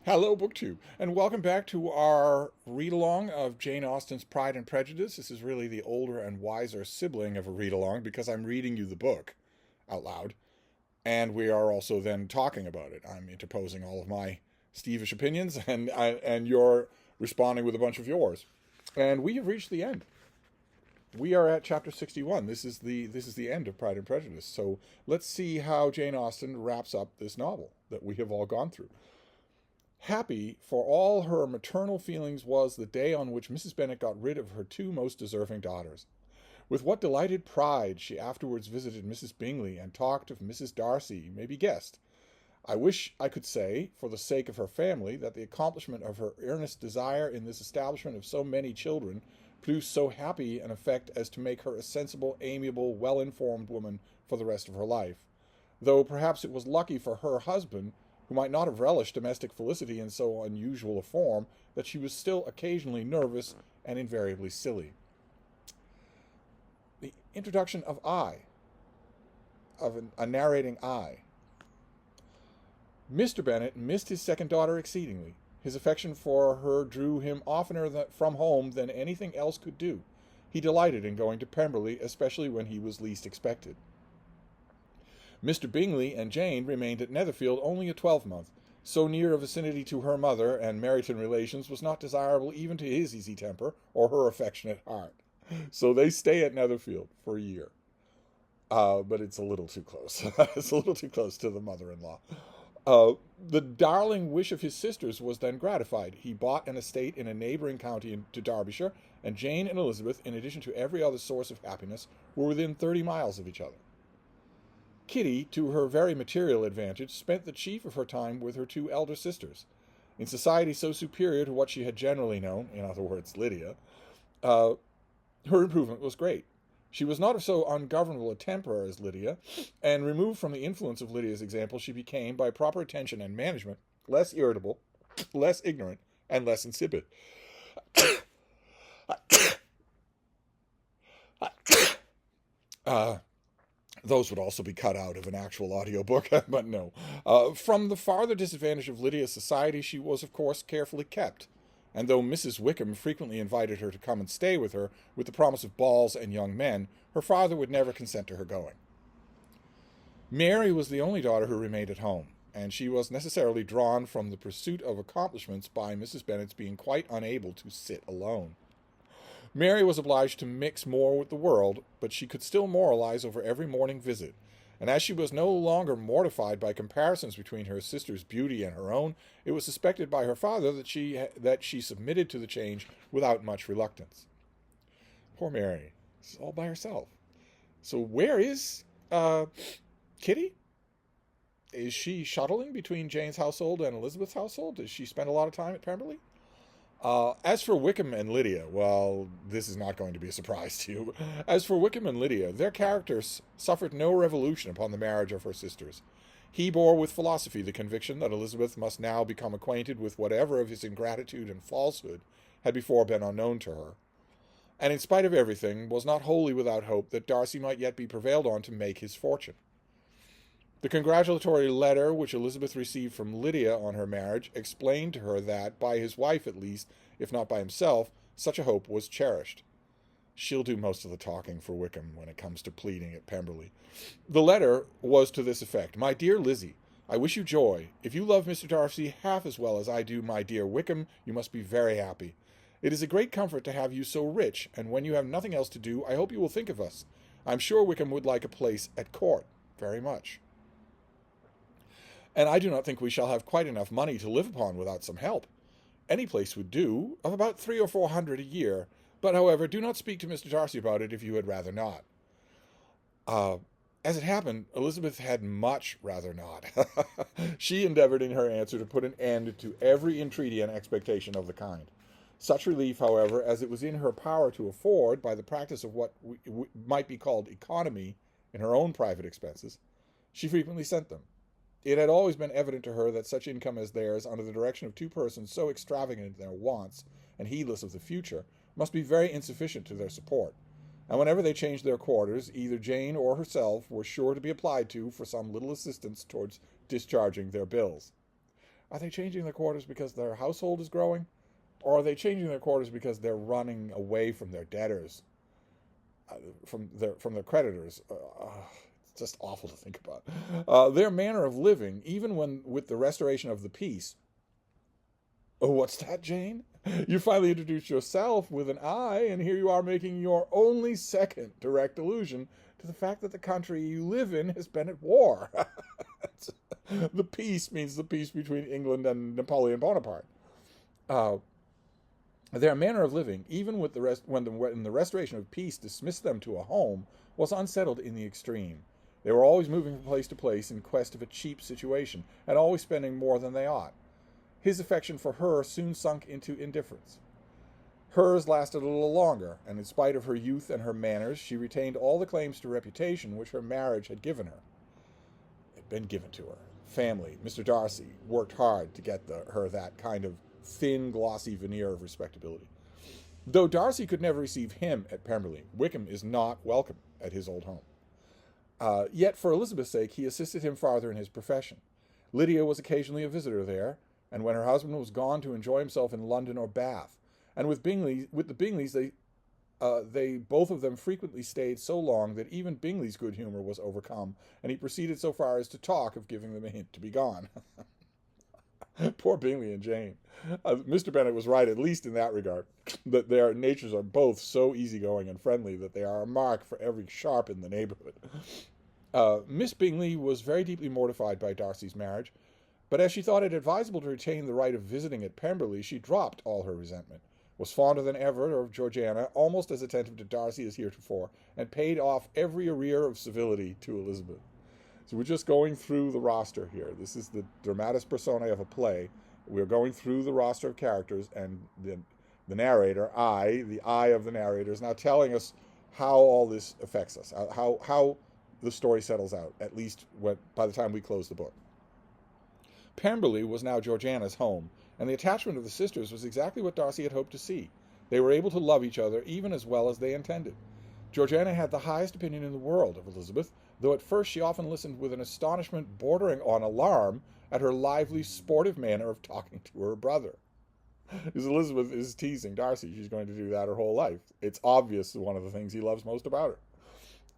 Hello, BookTube, and welcome back to our read-along of Jane Austen's Pride and Prejudice. This is really the older and wiser sibling of a read-along because I'm reading you the book out loud, and we are also then talking about it. I'm interposing all of my Steve-ish opinions, and you're responding with a bunch of yours. And we have reached the end. We are at chapter 61. This is the end of Pride and Prejudice. So let's see how Jane Austen wraps up this novel that we have all gone through. Happy for all her maternal feelings was the day on which Mrs. Bennet got rid of her two most deserving daughters. With what delighted pride she afterwards visited Mrs. Bingley and talked of Mrs. Darcy may be guessed. I wish I could say, for the sake of her family, that the accomplishment of her earnest desire in this establishment of so many children produced so happy an effect as to make her a sensible, amiable, well-informed woman for the rest of her life, though perhaps it was lucky for her husband, who might not have relished domestic felicity in so unusual a form, that she was still occasionally nervous and invariably silly. The introduction of a narrating I. Mr. Bennet missed his second daughter exceedingly. His affection for her drew him oftener from home than anything else could do. He delighted in going to Pemberley, especially when he was least expected. Mr. Bingley and Jane remained at Netherfield only a twelvemonth. So near a vicinity to her mother and Meryton relations was not desirable even to his easy temper or her affectionate heart. So they stay at Netherfield for a year. But it's a little too close. It's a little too close to the mother-in-law. The darling wish of his sisters was then gratified. He bought an estate in a neighboring county to Derbyshire, and Jane and Elizabeth, in addition to every other source of happiness, were within 30 miles of each other. Kitty, to her very material advantage, spent the chief of her time with her two elder sisters. In society so superior to what she had generally known, in other words, Lydia, her improvement was great. She was not of so ungovernable a temper as Lydia, and removed from the influence of Lydia's example, she became, by proper attention and management, less irritable, less ignorant, and less insipid. Those would also be cut out of an actual audiobook, but no. From the farther disadvantage of Lydia's society, she was, of course, carefully kept. And though Mrs. Wickham frequently invited her to come and stay with her, with the promise of balls and young men, her father would never consent to her going. Mary was the only daughter who remained at home, and she was necessarily drawn from the pursuit of accomplishments by Mrs. Bennet's being quite unable to sit alone. Mary was obliged to mix more with the world, but she could still moralize over every morning visit, and as she was no longer mortified by comparisons between her sister's beauty and her own, it was suspected by her father that she submitted to the change without much reluctance. Poor Mary. She's all by herself. So where is Kitty? Is she shuttling between Jane's household and Elizabeth's household? Does she spend a lot of time at Pemberley? As for Wickham and Lydia, well, this is not going to be a surprise to you. As for Wickham and Lydia, their characters suffered no revolution upon the marriage of her sisters. He bore with philosophy the conviction that Elizabeth must now become acquainted with whatever of his ingratitude and falsehood had before been unknown to her, and in spite of everything was not wholly without hope that Darcy might yet be prevailed on to make his fortune. The congratulatory letter which Elizabeth received from Lydia on her marriage explained to her that, by his wife at least, if not by himself, such a hope was cherished. She'll do most of the talking for Wickham when it comes to pleading at Pemberley. The letter was to this effect: My dear Lizzie, I wish you joy. If you love Mr. Darcy half as well as I do my dear Wickham, you must be very happy. It is a great comfort to have you so rich, and when you have nothing else to do, I hope you will think of us. I'm sure Wickham would like a place at court very much. And I do not think we shall have quite enough money to live upon without some help. Any place would do, of about 300 or 400 a year, but, however, do not speak to Mr. Darcy about it if you had rather not. As it happened, Elizabeth had much rather not. She endeavored in her answer to put an end to every entreaty and expectation of the kind. Such relief, however, as it was in her power to afford by the practice of what might be called economy in her own private expenses, she frequently sent them. It had always been evident to her that such income as theirs, under the direction of two persons so extravagant in their wants and heedless of the future, must be very insufficient to their support, and whenever they changed their quarters, either Jane or herself were sure to be applied to for some little assistance towards discharging their bills. Are they changing their quarters because their household is growing? Or are they changing their quarters because they're running away from their debtors, from their creditors? It's just awful to think about. Their manner of living, even when with the restoration of the peace. Oh, what's that, Jane? You finally introduced yourself with an I, and here you are making your only second direct allusion to the fact that the country you live in has been at war. The peace means the peace between England and Napoleon Bonaparte. Their manner of living, even with when the restoration of peace dismissed them to a home, was unsettled in the extreme. They were always moving from place to place in quest of a cheap situation, and always spending more than they ought. His affection for her soon sunk into indifference. Hers lasted a little longer, and in spite of her youth and her manners, she retained all the claims to reputation which her marriage had given her. It had been given to her. Family, Mr. Darcy, worked hard to get her that kind of thin, glossy veneer of respectability. Though Darcy could never receive him at Pemberley, Wickham is not welcome at his old home. Yet, for Elizabeth's sake, he assisted him farther in his profession. Lydia was occasionally a visitor there, and when her husband was gone to enjoy himself in London or Bath. And with the Bingleys, they both of them frequently stayed so long that even Bingley's good humor was overcome, and he proceeded so far as to talk of giving them a hint to be gone. Poor Bingley and Jane. Mr. Bennett was right, at least in that regard, that their natures are both so easygoing and friendly that they are a mark for every sharp in the neighborhood. Miss Bingley was very deeply mortified by Darcy's marriage, but as she thought it advisable to retain the right of visiting at Pemberley, she dropped all her resentment, was fonder than ever of Georgiana, almost as attentive to Darcy as heretofore, and paid off every arrear of civility to Elizabeth. So we're just going through the roster here. This is the dramatis personae of a play. We're going through the roster of characters, and the narrator, the I of the narrator, is now telling us how all this affects us, how the story settles out, at least by the time we close the book. Pemberley was now Georgiana's home, and the attachment of the sisters was exactly what Darcy had hoped to see. They were able to love each other even as well as they intended. Georgiana had the highest opinion in the world of Elizabeth, though at first she often listened with an astonishment bordering on alarm at her lively, sportive manner of talking to her brother. Because Elizabeth is teasing Darcy. She's going to do that her whole life. It's obvious one of the things he loves most about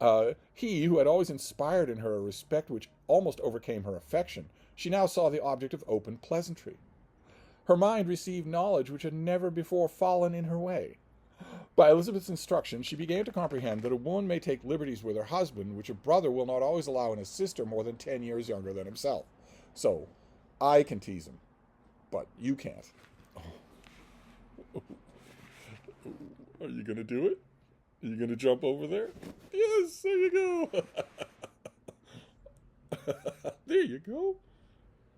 her. He, who had always inspired in her a respect which almost overcame her affection, she now saw the object of open pleasantry. Her mind received knowledge which had never before fallen in her way. By Elizabeth's instruction, she began to comprehend that a woman may take liberties with her husband, which a brother will not always allow in a sister more than 10 years younger than himself. So, I can tease him, but you can't. Are you going to do it? Are you going to jump over there? Yes, there you go. There you go.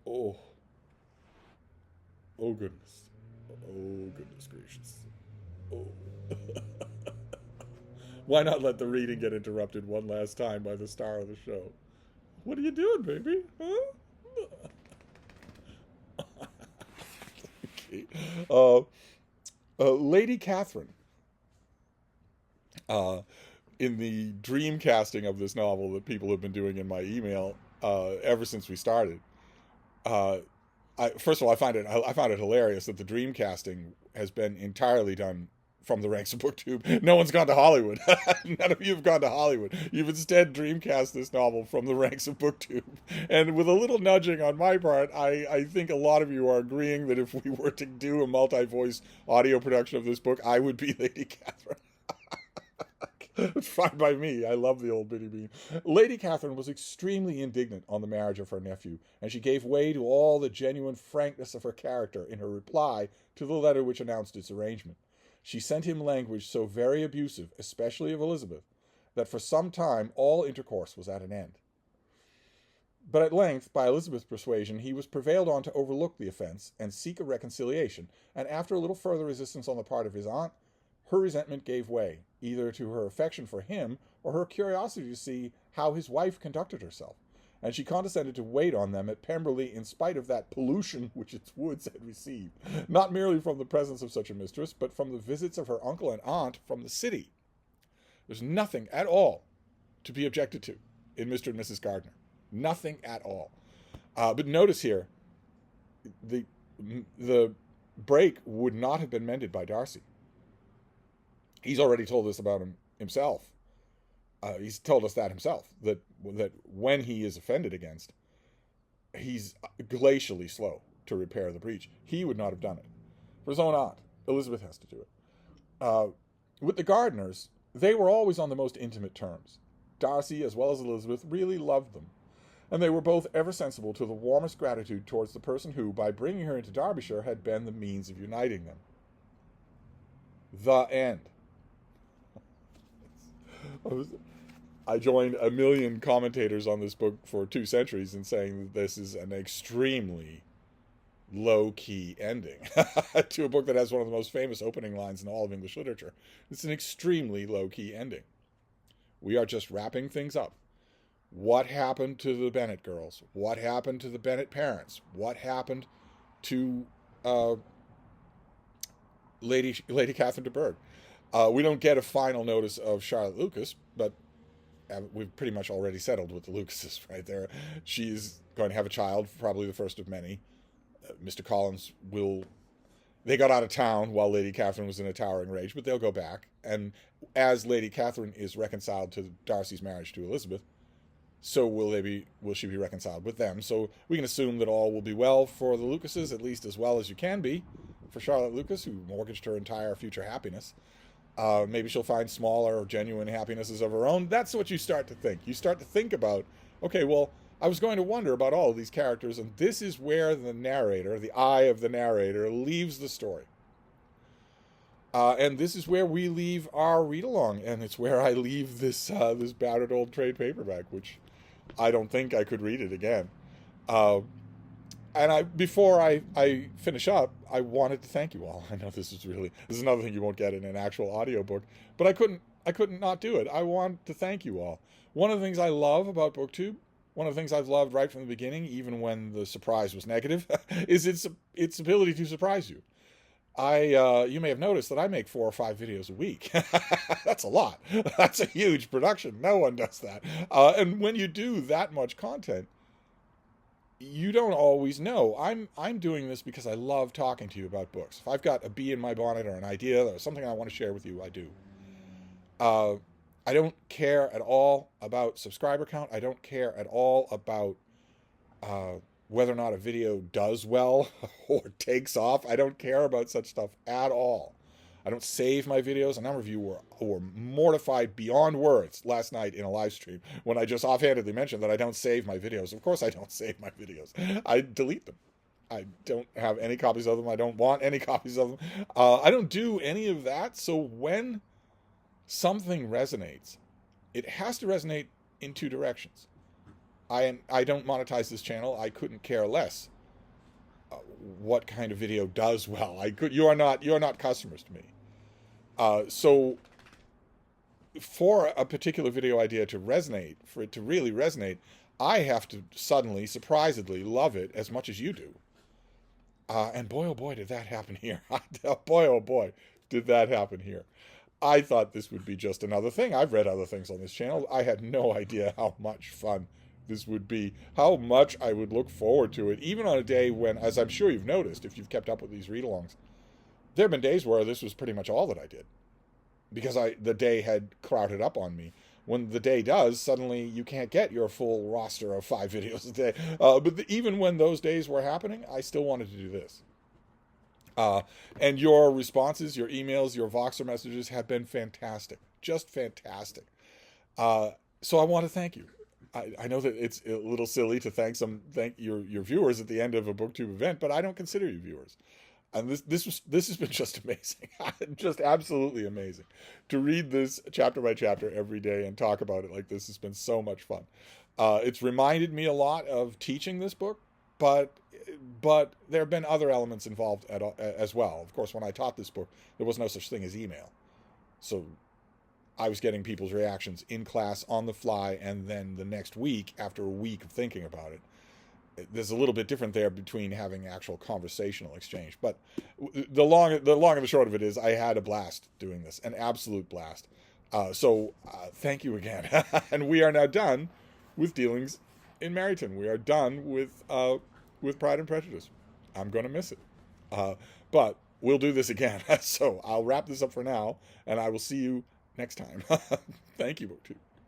Oh. Oh, goodness. Oh, goodness gracious. Oh. Why not let the reading get interrupted one last time by the star of the show? What are you doing, baby? Huh? Okay. Lady Catherine. In the dream casting of this novel that people have been doing in my email ever since we started, first of all, I found it hilarious that the dream casting has been entirely done from the ranks of BookTube. No one's gone to Hollywood. None of you have gone to Hollywood. You've instead dreamcast this novel from the ranks of BookTube. And with a little nudging on my part, I think a lot of you are agreeing that if we were to do a multi-voice audio production of this book, I would be Lady Catherine. It's fine by me. I love the old Biddy Bean. Lady Catherine was extremely indignant on the marriage of her nephew, and she gave way to all the genuine frankness of her character in her reply to the letter which announced its arrangement. She sent him language so very abusive, especially of Elizabeth, that for some time all intercourse was at an end. But at length, by Elizabeth's persuasion, he was prevailed on to overlook the offence and seek a reconciliation, and after a little further resistance on the part of his aunt, her resentment gave way, either to her affection for him or her curiosity to see how his wife conducted herself, and she condescended to wait on them at Pemberley in spite of that pollution which its woods had received, not merely from the presence of such a mistress, but from the visits of her uncle and aunt from the city. There's nothing at all to be objected to in Mr. and Mrs. Gardiner. Nothing at all. But notice here, the break would not have been mended by Darcy. He's already told us about himself. He's told us that himself, that when he is offended against, he's glacially slow to repair the breach. He would not have done it. For his own aunt, Elizabeth has to do it. With the Gardiners, they were always on the most intimate terms. Darcy, as well as Elizabeth, really loved them, and they were both ever sensible to the warmest gratitude towards the person who, by bringing her into Derbyshire, had been the means of uniting them. The end. I joined a million commentators on this book for 2 centuries in saying that this is an extremely low-key ending to a book that has one of the most famous opening lines in all of English literature. It's an extremely low-key ending. We are just wrapping things up. What happened to the Bennett girls? What happened to the Bennett parents? What happened to Lady Catherine de Bourgh? We don't get a final notice of Charlotte Lucas, but we've pretty much already settled with the Lucases right there. She's going to have a child, probably the first of many. Mr. Collins will... They got out of town while Lady Catherine was in a towering rage, but they'll go back. And as Lady Catherine is reconciled to Darcy's marriage to Elizabeth, so will she be reconciled with them. So we can assume that all will be well for the Lucases, at least as well as you can be for Charlotte Lucas, who mortgaged her entire future happiness. Maybe she'll find smaller, genuine happinesses of her own. That's what you start to think. You start to think about, okay, well, I was going to wonder about all of these characters, and this is where the narrator, the eye of the narrator, leaves the story. And this is where we leave our read-along, and it's where I leave this this battered old trade paperback, which I don't think I could read it again. And before I finish up, I wanted to thank you all. I know this is another thing you won't get in an actual audiobook, but I couldn't not do it. I want to thank you all. One of the things I love about BookTube, one of the things I've loved right from the beginning, even when the surprise was negative, is its ability to surprise you. You may have noticed that I make 4 or 5 videos a week. That's a lot. That's a huge production. No one does that. And when you do that much content, you don't always know. I'm doing this because I love talking to you about books. If I've got a bee in my bonnet or an idea or something I want to share with you, I do. I don't care at all about subscriber count. I don't care at all about whether or not a video does well or takes off. I don't care about such stuff at all. I don't save my videos. A number of you were mortified beyond words last night in a live stream when I just offhandedly mentioned that I don't save my videos. Of course I don't save my videos. I delete them. I don't have any copies of them. I don't want any copies of them. I don't do any of that. So when something resonates, it has to resonate in 2 directions. I don't monetize this channel. I couldn't care less what kind of video does well. You are not customers to me. So for a particular video idea to resonate, for it to really resonate, I have to suddenly, surprisedly love it as much as you do. And boy, oh boy, did that happen here. Boy, oh boy, did that happen here. I thought this would be just another thing. I've read other things on this channel. I had no idea how much fun this would be, how much I would look forward to it, even on a day when, as I'm sure you've noticed, if you've kept up with these read-alongs, there have been days where this was pretty much all that I did, because the day had crowded up on me. When the day does, suddenly you can't get your full roster of 5 videos a day. But even when those days were happening, I still wanted to do this. And your responses, your emails, your Voxer messages have been fantastic, just fantastic. So I want to thank you. I know that it's a little silly to thank your viewers at the end of a BookTube event, but I don't consider you viewers. And this has been just amazing, just absolutely amazing. To read this chapter by chapter every day and talk about it like this has been so much fun. It's reminded me a lot of teaching this book, but there have been other elements involved as well. Of course, when I taught this book, there was no such thing as email, so I was getting people's reactions in class on the fly, and then the next week, after a week of thinking about it. There's a little bit different there between having actual conversational exchange. But the long and the short of it is I had a blast doing this, an absolute blast. So thank you again. And we are now done with Dealings in Meryton. We are done with Pride and Prejudice. I'm going to miss it. But we'll do this again. So I'll wrap this up for now, and I will see you next time. Thank you, BookTube.